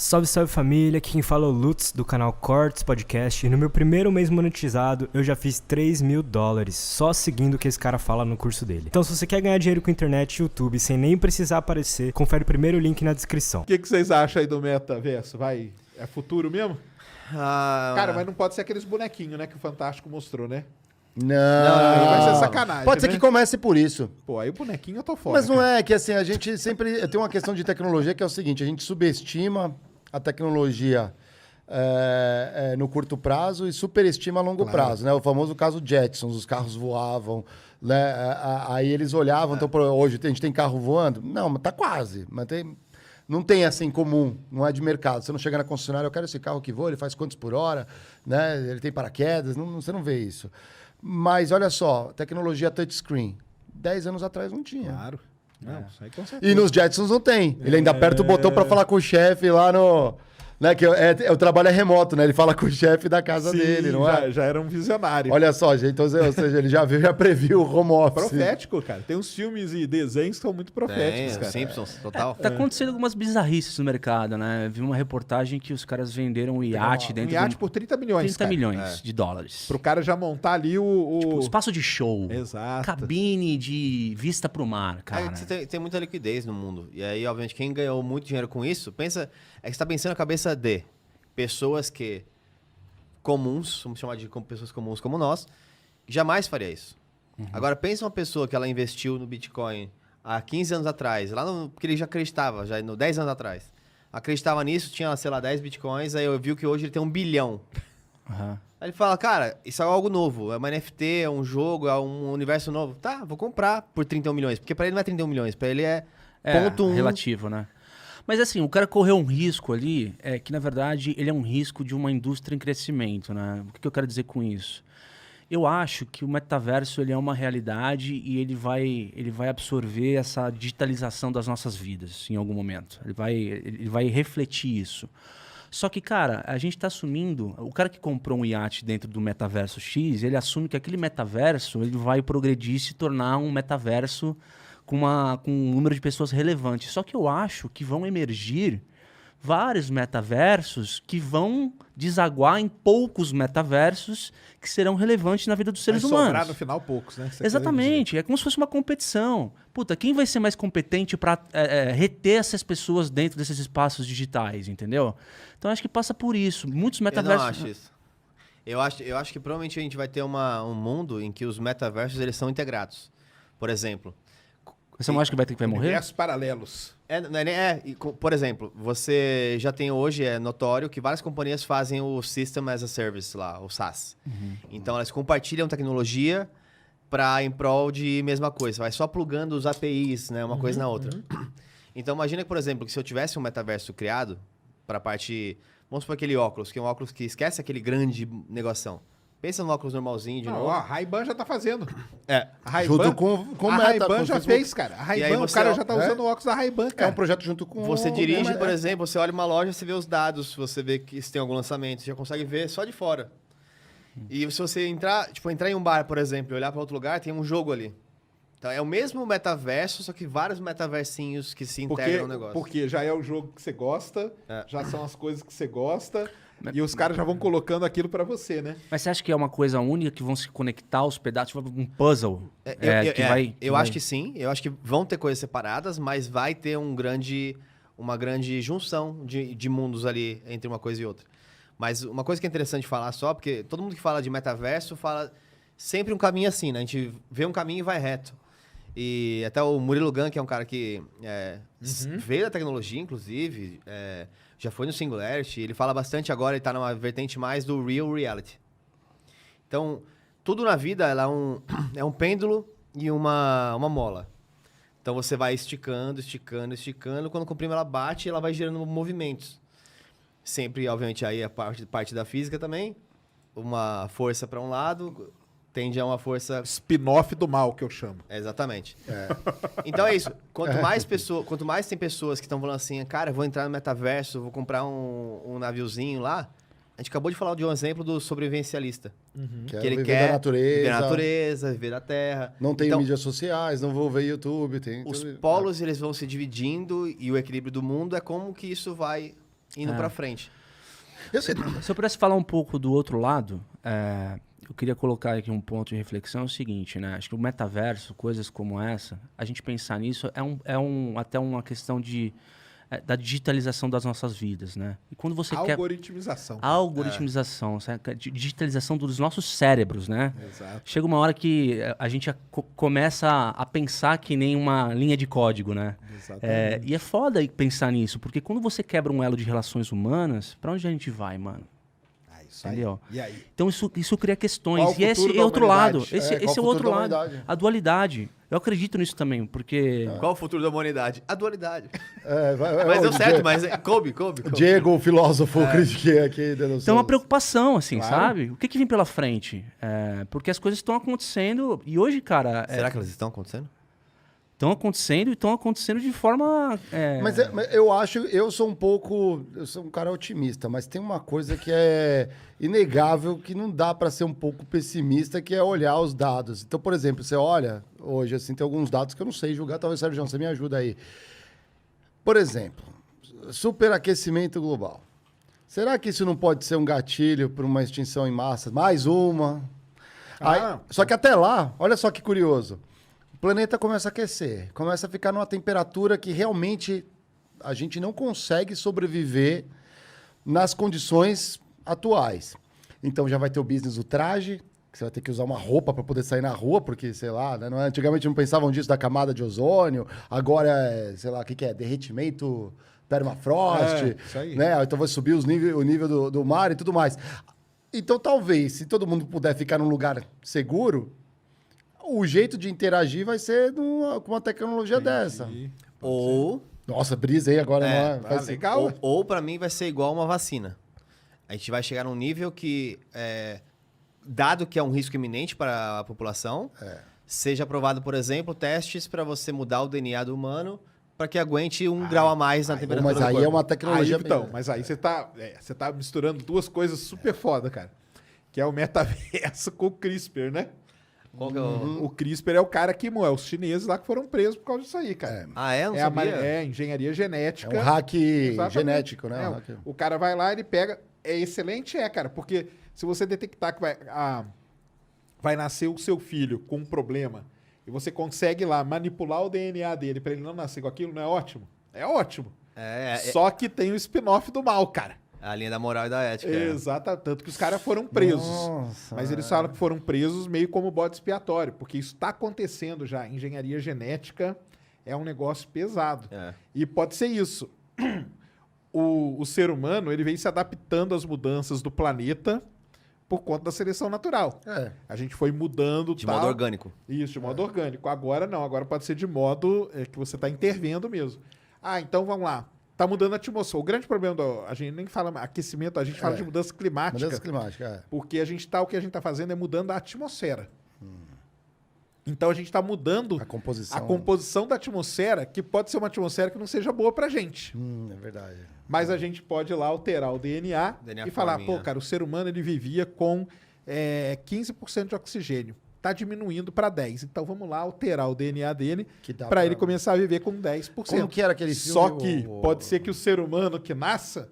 Salve, salve família, aqui quem fala é o Lutz do canal Cortes Podcast e no meu primeiro mês monetizado eu já fiz $3.000 só seguindo o que esse cara fala no curso dele. Então se você quer ganhar dinheiro com internet e YouTube sem nem precisar aparecer, confere o primeiro link na descrição. O que vocês acham aí do metaverso? É futuro mesmo? Cara, mas não pode ser aqueles bonequinhos, né, que o Fantástico mostrou, né? Não, Aí vai ser sacanagem, pode ser né? que comece por isso. Pô, aí o bonequinho eu tô fora. Mas não cara. é que assim, a gente sempre tem uma questão de tecnologia que é o seguinte, a gente subestima a tecnologia no curto prazo e superestima a longo prazo, né? O famoso caso Jetsons, os carros voavam, né? Aí eles olhavam, então hoje a gente tem carro voando? Não, mas tá quase, mas não tem assim comum, não é de mercado. Você não chega na concessionária, eu quero esse carro que voa, ele faz quantos por hora, né? Ele tem paraquedas, você não vê isso. Mas olha só, tecnologia touchscreen. 10 anos atrás não tinha. Claro. Não, isso aí com certeza. E nos Jetsons não tem. Ele ainda aperta o botão para falar com o chefe lá no... Né, que o trabalho é remoto, né? Ele fala com o chefe da casa dele, não é? Já era um visionário. Olha só, gente, então, ou seja, ele já viu, já previu o home office. Profético, cara. Tem uns filmes e desenhos que são muito proféticos, cara. Simpsons, total. Tá acontecendo algumas bizarrices no mercado, né? Vi uma reportagem que os caras venderam um iate dentro Um iate do... por 30 milhões, 30 cara. milhões de dólares. Pro cara já montar ali Tipo, espaço de show. Exato. Cabine de vista pro mar, cara. Você tem muita liquidez no mundo. E aí, obviamente, quem ganhou muito dinheiro com isso, que você tá pensando na cabeça de pessoas que comuns, vamos chamar de pessoas comuns como nós, jamais faria isso. Agora, pensa uma pessoa que ela investiu no Bitcoin há 15 anos atrás, porque ele já acreditava, já no 10 anos atrás. Acreditava nisso, tinha, sei lá, 10 Bitcoins, aí eu vi que hoje ele tem 1 bilhão. Uhum. Aí ele fala, cara, isso é algo novo, é uma NFT, é um jogo, é um universo novo. Tá, vou comprar por 31 milhões, porque pra ele não é 31 milhões, pra ele é ponto um. Relativo, né? Mas assim, o cara correu um risco ali, que na verdade ele é um risco de uma indústria em crescimento, né? O que eu quero dizer com isso? Eu acho que o metaverso ele é uma realidade e ele vai absorver essa digitalização das nossas vidas em algum momento. Ele vai refletir isso. Só que, cara, a gente está assumindo... O cara que comprou um iate dentro do metaverso X, ele assume que aquele metaverso ele vai progredir e se tornar um metaverso com um número de pessoas relevante. Só que eu acho que vão emergir vários metaversos que vão desaguar em poucos metaversos que serão relevantes na vida dos seres humanos. Sobrar no final poucos, né? Exatamente. É como se fosse uma competição. Puta, quem vai ser mais competente para reter essas pessoas dentro desses espaços digitais, entendeu? Então acho que passa por isso. Muitos metaversos... Eu não acho isso. Eu acho que provavelmente a gente vai ter um mundo em que os metaversos eles são integrados. Por exemplo... Você não acha que vai morrer? Universos paralelos. Por exemplo, você já tem hoje, é notório, que várias companhias fazem o System as a Service lá, o SaaS. Então, elas compartilham tecnologia em prol de mesma coisa. Vai só plugando os APIs, né, uma coisa na outra. Então, imagina, por exemplo, que se eu tivesse um metaverso criado para a parte... Vamos supor aquele óculos, que é um óculos que esquece aquele grande negoção. Pensa no óculos normalzinho de novo. A Ray-Ban já tá fazendo. A Ray-Ban, Junto com a Meta, Ray-Ban com já Facebook. fez, cara. A Ray-Ban, o cara já tá usando o óculos da Ray-Ban, cara. É um projeto junto com... Você dirige, por exemplo, você olha uma loja, você vê os dados, você vê que se tem algum lançamento, você já consegue ver só de fora. E se você entrar em um bar, por exemplo, e olhar para outro lugar, tem um jogo ali. Então é o mesmo metaverso, só que vários metaversinhos que se integram no negócio. Porque já é o jogo que você gosta, já são as coisas que você gosta, e os caras já vão colocando aquilo pra você, né? Mas você acha que é uma coisa única que vão se conectar os pedaços, tipo um puzzle? Eu acho que sim, eu acho que vão ter coisas separadas, mas vai ter uma grande junção de mundos ali entre uma coisa e outra. Mas uma coisa que é interessante falar só, porque todo mundo que fala de metaverso fala sempre um caminho assim, né? A gente vê um caminho e vai reto. E até o Murilo Gun, que é um cara que veio da tecnologia, inclusive, já foi no Singularity, ele fala bastante agora, ele tá numa vertente mais do Real Reality. Então, tudo na vida ela é um pêndulo e uma mola. Então, você vai esticando, esticando, esticando, quando comprime ela bate, ela vai gerando movimentos. Sempre, obviamente, aí a parte da física também, uma força para um lado... tende a uma força... Spin-off do mal, que eu chamo. Exatamente. Então é isso. Quanto mais tem pessoas que estão falando assim, cara, vou entrar no metaverso, vou comprar um naviozinho lá. A gente acabou de falar de um exemplo do sobrevivencialista. Que ele viver quer da natureza, viver da natureza, viver da terra. Não tem Então, mídias sociais, não vou ver YouTube. os polos eles vão se dividindo e o equilíbrio do mundo é como que isso vai indo pra frente. Se eu pudesse falar um pouco do outro lado, eu queria colocar aqui um ponto de reflexão, é o seguinte, né? Acho que o metaverso, coisas como essa, a gente pensar nisso até uma questão da digitalização das nossas vidas, né? E quando você Algoritmização. Algoritmização, digitalização dos nossos cérebros, né? Exato. Chega uma hora que a gente começa a pensar que nem uma linha de código, né? Exatamente. E é foda pensar nisso, porque quando você quebra um elo de relações humanas, pra onde a gente vai, mano? Isso aí. Entendeu? E aí? Então isso cria questões. Qual o e esse futuro é da outro lado. humanidade? Esse Qual é o o futuro outro da lado. humanidade? A dualidade. Eu acredito nisso também, porque... Qual o futuro da humanidade? A dualidade. Mas Mas deu certo, mas coube. Diego, o filósofo, critiquei aqui. Então é uma preocupação, assim, sabe? O que vem pela frente? Porque as coisas estão acontecendo e hoje, cara... Será que elas estão acontecendo? Estão acontecendo e estão acontecendo de forma... Mas eu acho, eu sou um cara otimista, mas tem uma coisa que é inegável, que não dá para ser um pouco pessimista, que é olhar os dados. Então, por exemplo, você olha hoje, assim, tem alguns dados que eu não sei julgar, talvez, Sérgio, você me ajuda aí. Por exemplo, superaquecimento global. Será que isso não pode ser um gatilho para uma extinção em massa? Mais uma? Só que até lá, olha só que curioso. O planeta começa a aquecer, começa a ficar numa temperatura que realmente a gente não consegue sobreviver nas condições atuais. Então já vai ter o business do traje, que você vai ter que usar uma roupa para poder sair na rua, porque, sei lá, né, antigamente não pensavam disso da camada de ozônio, agora é, sei lá, o que é? Derretimento permafrost, isso aí. né? Então vai subir o nível do mar e tudo mais. Então talvez, se todo mundo puder ficar num lugar seguro, o jeito de interagir vai ser com uma tecnologia dessa. Ou... Nossa, brisa aí agora, não é? Legal. Ou para mim vai ser igual uma vacina. A gente vai chegar num nível que, dado que é um risco iminente para a população, seja aprovado, por exemplo, testes para você mudar o DNA do humano para que aguente um grau a mais na temperatura Mas do aí corpo. é uma tecnologia... Mas aí você tá misturando duas coisas super foda, cara. Que é o metaverso com o CRISPR, né? Qual que é o... O CRISPR é o cara que é os chineses lá que foram presos por causa disso aí, cara. Ah, é? Não sabia. Engenharia genética. É um hack Exatamente. genético, né? O cara vai lá, ele pega... É excelente, cara, porque se você detectar que vai nascer o seu filho com um problema e você consegue lá manipular o DNA dele para ele não nascer com aquilo, não é ótimo? É ótimo. Só que tem o spin-off do mal, cara. A linha da moral e da ética. Exato, tanto que os caras foram presos. Nossa, mas eles falam que foram presos meio como bode expiatório, porque isso está acontecendo já. Engenharia genética é um negócio pesado. E pode ser isso. O ser humano ele vem se adaptando às mudanças do planeta por conta da seleção natural. A gente foi mudando... De modo orgânico. Isso, de modo orgânico. Agora não, agora pode ser de modo que você está intervendo mesmo. Então vamos lá. Está mudando a atmosfera. O grande problema a gente nem fala aquecimento, a gente fala de mudança climática. Mudança climática, Porque o que a gente está fazendo é mudando a atmosfera. Então a gente está mudando a composição da atmosfera, que pode ser uma atmosfera que não seja boa pra gente. É verdade. Mas a gente pode ir lá alterar o DNA e falar, cara, o ser humano ele vivia com 15% de oxigênio. Está diminuindo para 10%. Então vamos lá alterar o DNA dele para ele começar a viver com 10%. Como que era aquele filme? Só que pode ser que o ser humano que nasça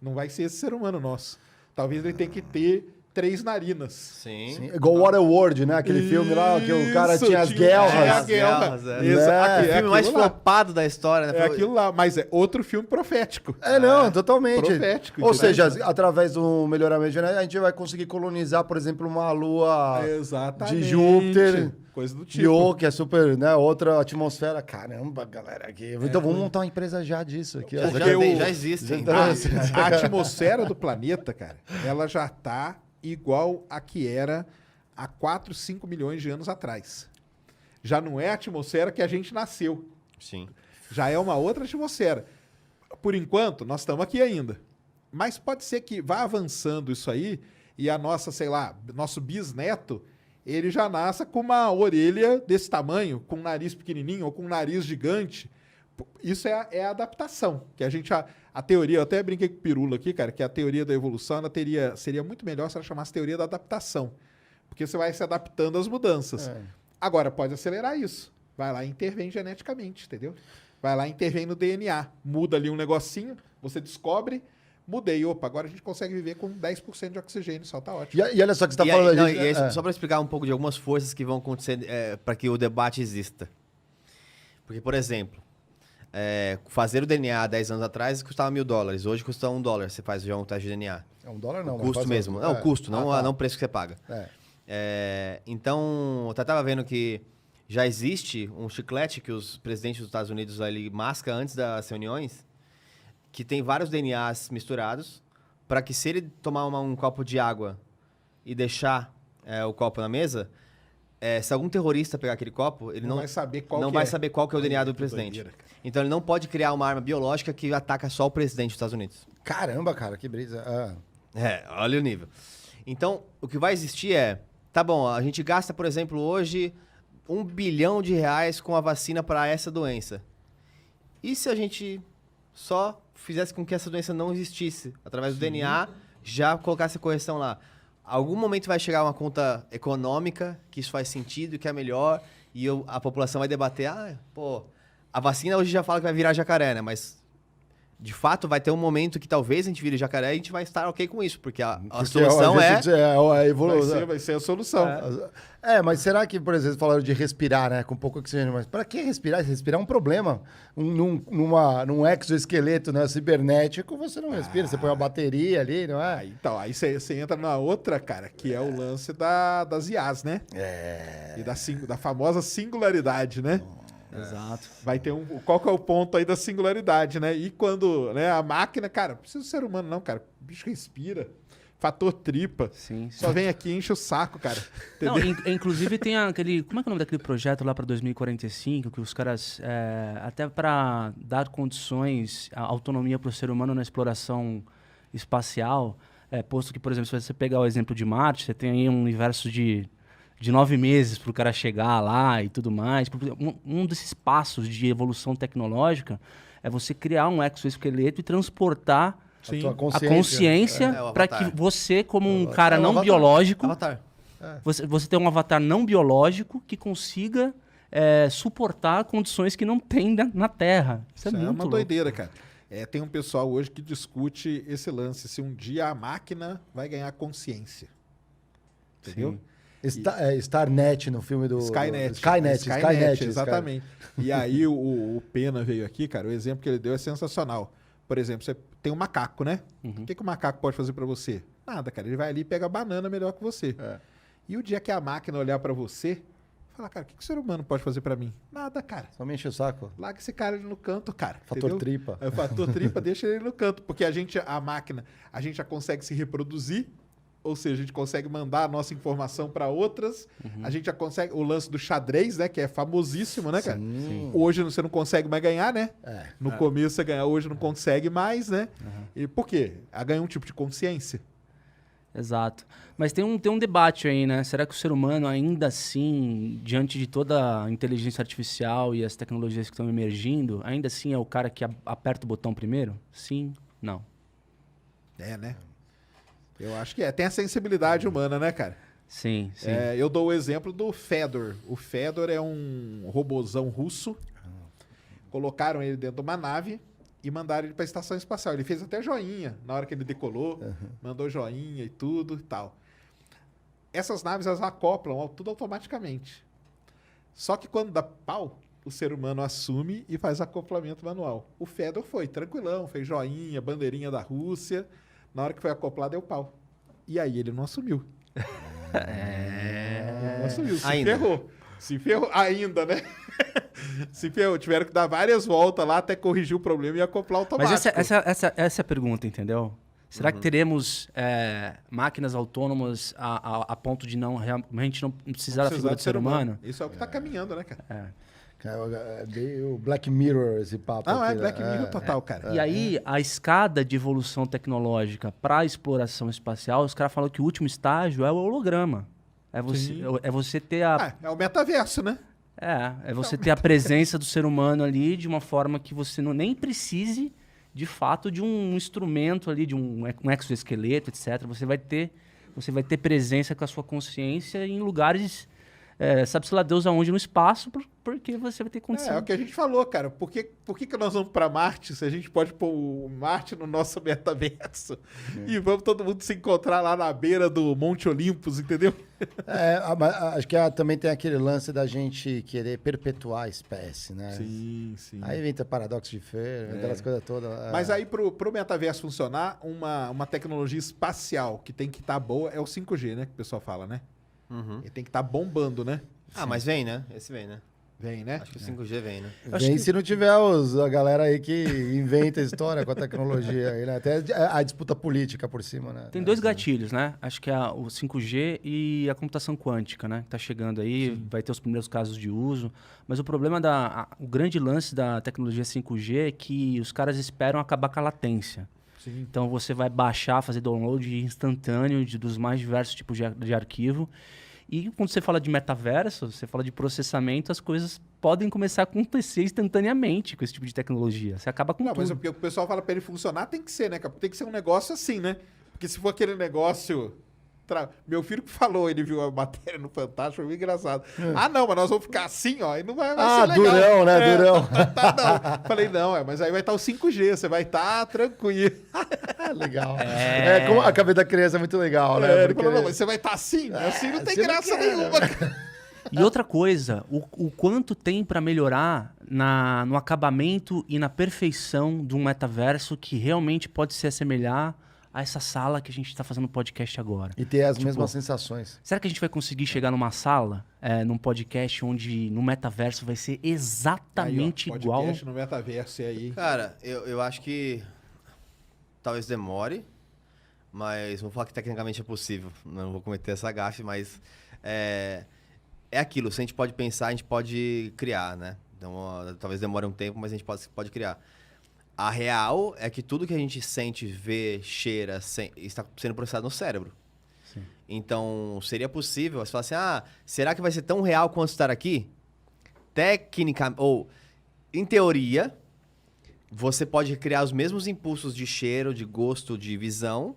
não vai ser esse ser humano nosso. Talvez ele tenha que ter 3 narinas. Sim. Igual Waterworld, né? Aquele filme lá que o cara tinha as guerras. As guerras, Exato. O filme mais flopado da história, né? É aquilo lá, mas é outro filme profético. Não, totalmente. Profético. Ou seja, através do melhoramento genético, a gente vai conseguir colonizar, por exemplo, uma lua de Júpiter. Coisa do tipo. Que é super, né? Outra atmosfera. Caramba, galera. Aqui. Então vamos montar uma empresa já disso aqui. Já existe. A atmosfera do planeta, cara, ela já tá igual a que era há 4, 5 milhões de anos atrás. Já não é a atmosfera que a gente nasceu. Sim. Já é uma outra atmosfera. Por enquanto, nós estamos aqui ainda. Mas pode ser que vá avançando isso aí e a nossa, sei lá, nosso bisneto, ele já nasça com uma orelha desse tamanho, com um nariz pequenininho ou com um nariz gigante. Isso é a adaptação. Que a gente... A teoria, eu até brinquei com o Pirula aqui, cara, que a teoria da evolução seria muito melhor se ela chamasse teoria da adaptação. Porque você vai se adaptando às mudanças. Agora, pode acelerar isso. Vai lá e intervém geneticamente, entendeu? Vai lá e intervém no DNA. Muda ali um negocinho, Você descobre, mudei. Opa, agora a gente consegue viver com 10% de oxigênio, só tá ótimo. E olha só que você tá E aí, falando... não, a gente- e aí, só para explicar um pouco de algumas forças que vão acontecer para que o debate exista. Porque, por exemplo, fazer o DNA há 10 anos atrás custava $1.000. Hoje custa $1. Você faz já um teste de DNA. É $1 não. O mas custo faz- mesmo. Não, o custo, não, tá. não o preço que você paga. Então, eu tava vendo que já existe um chiclete que os presidentes dos Estados Unidos ali mascam antes das reuniões, que tem vários DNAs misturados, para que se ele tomar um copo de água e deixar o copo na mesa, se algum terrorista pegar aquele copo, ele não vai saber qual não que vai é. saber qual que é o DNA do Que presidente. doideira, cara. Então ele não pode criar uma arma biológica que ataca só o presidente dos Estados Unidos. Caramba, cara, que brisa. Olha o nível. Então, o que vai existir tá bom, a gente gasta, por exemplo, hoje R$1 bilhão com a vacina para essa doença. E se a gente só fizesse com que essa doença não existisse, através do DNA, já colocasse a correção lá? Algum momento vai chegar uma conta econômica que isso faz sentido, que é melhor, e a população vai debater, a vacina hoje já fala que vai virar jacaré, né? Mas, de fato, vai ter um momento que talvez a gente vire jacaré e a gente vai estar ok com isso, porque a solução a evolução. Vai ser a solução. Mas será que, por exemplo, falaram de respirar, né? Com pouco oxigênio, mas para que respirar? Respirar é um problema. Num exoesqueleto, né, cibernético, você não respira, você põe uma bateria ali, não é? Então, aí você entra na outra, cara, que é o lance das IAs, né? E da famosa singularidade, né? Exato. Vai ter qual que é o ponto aí da singularidade, né? E quando, né, a máquina, cara, não precisa do ser humano não, cara. O bicho respira. Fator tripa. Sim. Só vem aqui e enche o saco, cara. Não, Entendeu? inclusive tem aquele... Como é que é o nome daquele projeto lá para 2045? Que os caras... até para dar condições, a autonomia para o ser humano na exploração espacial, posto que, por exemplo, se você pegar o exemplo de Marte, você tem aí um universo de 9 meses para o cara chegar lá e tudo mais. Um desses passos de evolução tecnológica é você criar um exoesqueleto e transportar Sim. A tua a consciência o para avatar. que você, como um cara não avatar. biológico, Avatar. você tem um avatar não biológico que consiga suportar condições que não tem na Terra. Isso é Isso é muito uma louco. doideira, cara. Tem um pessoal hoje que discute esse lance, se um dia a máquina vai ganhar consciência. Entendeu? Starnet no filme do... Skynet, exatamente. Cara. E aí o Pena veio aqui, cara, o exemplo que ele deu é sensacional. Por exemplo, você tem um macaco, né? O que o macaco pode fazer pra você? Nada, cara. Ele vai ali e pega a banana melhor que você. E o dia que a máquina olhar pra você, fala, cara, o que o ser humano pode fazer pra mim? Nada, cara. Só me enche o saco. Larga esse cara ali no canto, cara. Fator entendeu? tripa. O fator tripa, deixa ele no canto. Porque a máquina, a gente já consegue se reproduzir, ou seja, a gente consegue mandar a nossa informação para outras, a gente já consegue, o lance do xadrez, né, que é famosíssimo, né, cara? Sim. Hoje você não consegue mais ganhar, né? No começo você ganha, hoje não consegue mais, né? E por quê? Ganha um tipo de consciência. Exato. Mas tem um debate aí, né? Será que o ser humano, ainda assim, diante de toda a inteligência artificial e as tecnologias que estão emergindo, ainda assim é o cara que aperta o botão primeiro? Sim, não. Né? Eu acho que tem a sensibilidade humana, né, cara? Sim. Eu dou o exemplo do Fedor. O Fedor é um robozão russo. Colocaram ele dentro de uma nave e mandaram ele para a estação espacial. Ele fez até joinha na hora que ele decolou, mandou joinha e tudo e tal. Essas naves, elas acoplam tudo automaticamente. Só que quando dá pau, o ser humano assume e faz acoplamento manual. O Fedor foi tranquilão, fez joinha, bandeirinha da Rússia. Na hora que foi acoplar, deu pau. E aí ele não assumiu. Não assumiu, se ferrou ainda, né? Se ferrou, tiveram que dar várias voltas lá até corrigir o problema e acoplar automático. Mas essa é a pergunta, entendeu? Será que teremos máquinas autônomas a ponto de realmente não precisar da figura do ser humano? Isso é o que está caminhando, né, cara? O Black Mirror, esse papo. Não, aqui, é Black Mirror total, cara. E aí, a escada de evolução tecnológica para a exploração espacial, os caras falam que o último estágio é o holograma. É você ter a... É o metaverso, né? É você ter a presença do ser humano ali de uma forma que você nem precise, de fato, de um instrumento ali, de um exoesqueleto, etc. Você vai ter presença com a sua consciência em lugares sabe-se lá Deus aonde no espaço, porque você vai ter condição. É o que a gente falou, cara. Por que nós vamos pra Marte se a gente pode pôr o Marte no nosso metaverso? E vamos todo mundo se encontrar lá na beira do Monte Olympus, entendeu? Acho que também tem aquele lance da gente querer perpetuar a espécie, né? Sim. Aí vem o paradoxo de Fermi, aquelas coisas todas. Mas aí pro metaverso funcionar, uma tecnologia espacial que tem que estar boa é o 5G, né? Que o pessoal fala, né? Ele tem que estar bombando, né? Mas vem, né? Esse vem, né? Vem, né? Acho que o 5G vem, né? Vem se não tiver a galera aí que inventa a história com a tecnologia aí, né? Até a disputa política por cima, né? Tem dois gatilhos, né? Acho que é o 5G e a computação quântica, né? Que tá chegando aí, vai ter os primeiros casos de uso. Mas o problema o grande lance da tecnologia 5G é que os caras esperam acabar com a latência. Sim. Então você vai baixar, fazer download instantâneo dos mais diversos tipos de arquivo. E quando você fala de metaverso, você fala de processamento, as coisas podem começar a acontecer instantaneamente com esse tipo de tecnologia. Você acaba com Não, tudo. mas o pessoal fala pra ele funcionar, tem que ser, né, cara? Tem que ser um negócio assim, né? Porque se for aquele negócio... Meu filho que falou, ele viu a matéria no Fantástico, foi muito engraçado. Não, mas nós vamos ficar assim, ó, e não vai ser legal. Durão, né? Durão. Não. Falei, não, mas aí vai estar o 5G, você vai estar tranquilo. Legal. Como a cabeça da criança é muito legal, né? Ele falou, não, mas você vai estar assim? Assim não tem assim não graça quero. nenhuma. E outra coisa, o quanto tem para melhorar no acabamento e na perfeição de um metaverso que realmente pode se assemelhar a essa sala que a gente está fazendo podcast agora. E ter as mesmas sensações. Será que a gente vai conseguir chegar numa sala, num podcast, onde no metaverso vai ser exatamente aí, ó, igual? podcast no metaverso aí. Cara, eu acho que talvez demore, mas vou falar que tecnicamente é possível. Não vou cometer essa gafe, mas é aquilo. Se a gente pode pensar, a gente pode criar, né? Então, talvez demore um tempo, mas a gente pode criar. A real é que tudo que a gente sente, vê, cheira, está sendo processado no cérebro. Sim. Então, seria possível, você falar assim, será que vai ser tão real quanto estar aqui? Em teoria, você pode criar os mesmos impulsos de cheiro, de gosto, de visão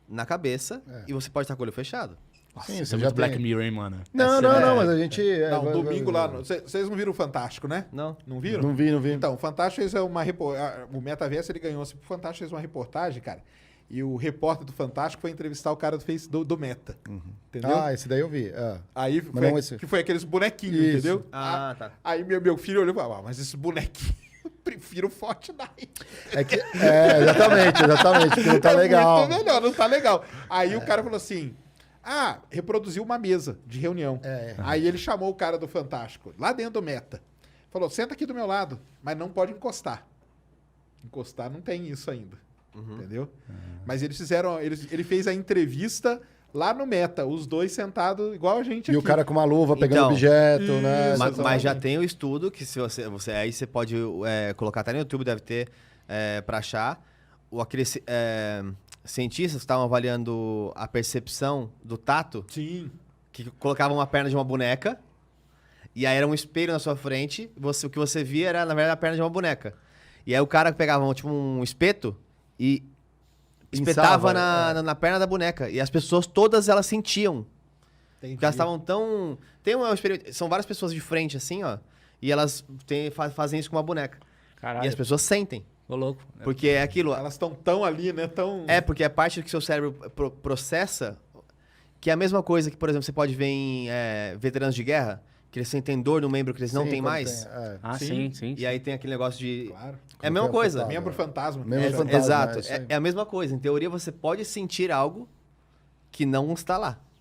na cabeça e você pode estar com o olho fechado. Sim, Isso é muito Black Mirror, hein, mano? Não, mas a gente... Não, domingo lá... Vocês não viram o Fantástico, né? Não. Não viram? Não vi. Então, o Fantástico fez uma reportagem... O Metaverso, ele ganhou. O Fantástico fez uma reportagem, cara. E o repórter do Fantástico foi entrevistar o cara do Meta. Entendeu? Esse daí eu vi. Aí que foi aqueles bonequinhos, Isso. entendeu? Tá. Aí meu filho olhou e falou, mas esse bonequinho... Eu prefiro o Fortnite. Exatamente, porque não tá legal. Muito melhor, não tá legal. Aí o cara falou assim... reproduziu uma mesa de reunião. Aí ele chamou o cara do Fantástico, lá dentro do Meta. Falou, senta aqui do meu lado, mas não pode encostar. Encostar não tem isso ainda. Entendeu? Mas eles fizeram... Ele fez a entrevista lá no Meta, os dois sentados igual a gente aqui. E o cara com uma luva pegando Então, objeto, né? isso. Mas já tem o estudo que se você aí você pode colocar até no YouTube, deve ter para achar. Aqueles cientistas estavam avaliando a percepção do tato, Sim. que colocavam uma perna de uma boneca e aí era um espelho na sua frente, o que você via era, na verdade, a perna de uma boneca. E aí o cara pegava tipo um espeto e espetava na perna da boneca. E as pessoas, todas elas sentiam. Entendi. Porque elas estavam tão... São várias pessoas de frente, assim, ó. E elas fazem isso com uma boneca. Caralho. E as pessoas sentem. Ô, louco. Porque é aquilo... Elas estão tão ali, né? Porque é parte do que seu cérebro processa, que é a mesma coisa que, por exemplo, você pode ver em veteranos de guerra, que eles sentem dor no membro que eles não têm mais. Sim. E aí tem aquele negócio de... Claro. É a mesma coisa. Membro fantasma. Membro fantasma, Exato. isso aí. É a mesma coisa. Em teoria, você pode sentir algo que não está lá.